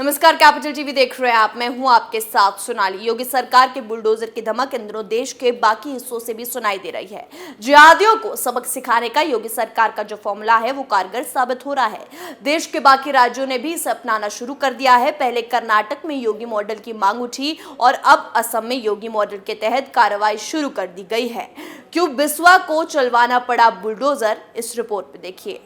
नमस्कार, capital TV देख रहे हैं आप। मैं हूं आपके साथ सोनाली। योगी सरकार के बुलडोजर की धमक इन दिनों देश के बाकी हिस्सों से भी सुनाई दे रही है। जिहादियों को सबक सिखाने का योगी सरकार का जो फॉर्मूला है वो कारगर साबित हो रहा है। देश के बाकी राज्यों ने भी इसे अपनाना शुरू कर दिया है। पहले कर्नाटक में योगी मॉडल की मांग उठी और अब असम में योगी मॉडल के तहत कार्रवाई शुरू कर दी गई है। क्यों बिस्वा को चलवाना पड़ा बुलडोजर, इस रिपोर्ट में देखिए।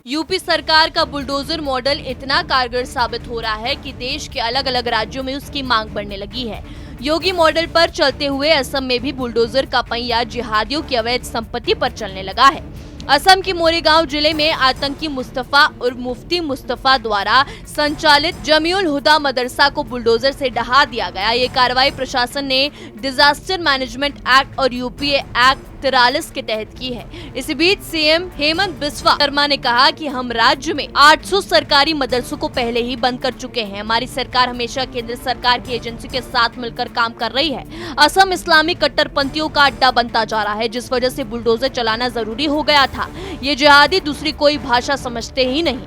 यूपी सरकार का बुलडोजर मॉडल इतना कारगर साबित हो रहा है कि देश के अलग अलग राज्यों में उसकी मांग बढ़ने लगी है। योगी मॉडल पर चलते हुए असम में भी बुलडोजर का पहिया जिहादियों की अवैध संपत्ति पर चलने लगा है। असम के मोरीगांव जिले में आतंकी मुस्तफा और मुफ्ती मुस्तफा द्वारा संचालित जमीउल हुदा मदरसा को बुलडोजर से ढहा दिया गया। ये कार्रवाई प्रशासन ने डिजास्टर मैनेजमेंट एक्ट और यूपीए एक्ट 43 के तहत की है। इस बीच सीएम हेमंत बिस्वा शर्मा ने कहा कि हम राज्य में 800 सरकारी मदरसों को पहले ही बंद कर चुके हैं। हमारी सरकार हमेशा केंद्र सरकार की एजेंसी के साथ मिलकर काम कर रही है। असम इस्लामी कट्टरपंथियों का अड्डा बनता जा रहा है, जिस वजह से बुलडोजर चलाना जरूरी हो गया था। ये जिहादी दूसरी कोई भाषा समझते ही नहीं।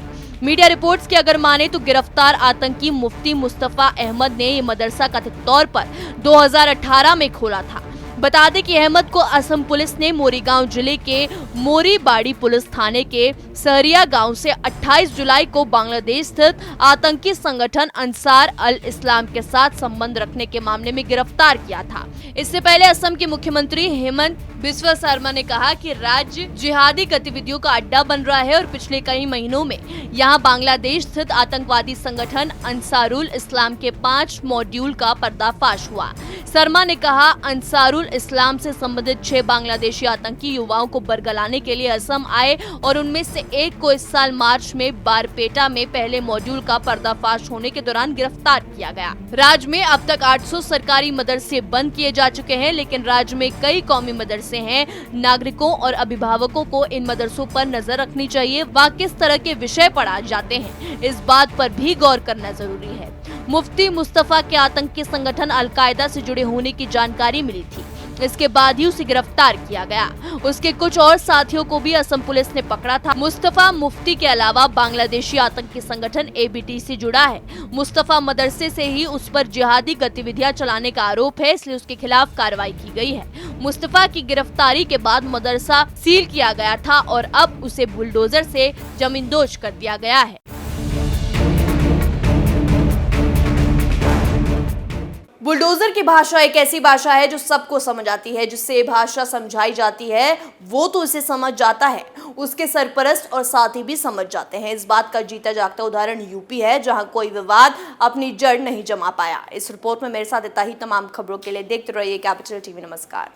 मीडिया रिपोर्ट्स की अगर माने तो गिरफ्तार आतंकी मुफ्ती मुस्तफा अहमद ने ये मदरसा कथित तौर पर 2018 में खोला था। बता दें कि अहमद को असम पुलिस ने मोरीगांव जिले के मोरीबाड़ी पुलिस थाने के सहरिया गांव से 28 जुलाई को बांग्लादेश स्थित आतंकी संगठन अंसार अल इस्लाम के साथ संबंध रखने के मामले में गिरफ्तार किया था। इससे पहले असम के मुख्यमंत्री हेमंत बिस्वा शर्मा ने कहा कि राज्य जिहादी गतिविधियों का अड्डा बन रहा है और पिछले कई महीनों में यहां बांग्लादेश स्थित आतंकवादी संगठन अंसारुल इस्लाम के 5 मॉड्यूल का पर्दाफाश हुआ। शर्मा ने कहा, अंसारुल इस्लाम से संबंधित 6 बांग्लादेशी आतंकी युवाओं को बरगलाने के लिए असम आए और उनमें से एक को इस साल मार्च में बारपेटा में पहले मॉड्यूल का पर्दाफाश होने के दौरान गिरफ्तार किया गया। राज्य में अब तक 800 सरकारी मदरसे बंद किए जा चुके हैं, लेकिन राज्य में कई कौमी मदरसे हैं। नागरिकों और अभिभावकों को इन मदरसों पर नजर रखनी चाहिए। वहाँ किस तरह के विषय पढ़ाए जाते हैं, इस बात पर भी गौर करना जरूरी है। मुफ्ती मुस्तफा के आतंकी संगठन अल-कायदा से जुड़े होने की जानकारी मिली थी। इसके बाद ही उसे गिरफ्तार किया गया। उसके कुछ और साथियों को भी असम पुलिस ने पकड़ा था। मुस्तफा मुफ्ती के अलावा बांग्लादेशी आतंकी संगठन एबीटी से जुड़ा है। मुस्तफा मदरसे से ही उस पर जिहादी गतिविधियां चलाने का आरोप है, इसलिए उसके खिलाफ कार्रवाई की गई है। मुस्तफा की गिरफ्तारी के बाद मदरसा सील किया गया था और अब उसे बुलडोजर से जमींदोज कर दिया गया है। बुलडोजर की भाषा एक ऐसी भाषा है जो सबको समझ आती है। जिससे भाषा समझाई जाती है वो तो इसे समझ जाता है, उसके सरपरस्त और साथी भी समझ जाते हैं। इस बात का जीता जागता उदाहरण यूपी है, जहां कोई विवाद अपनी जड़ नहीं जमा पाया। इस रिपोर्ट में मेरे साथ इतना ही। तमाम खबरों के लिए देखते रहिए कैपिटल टीवी। नमस्कार।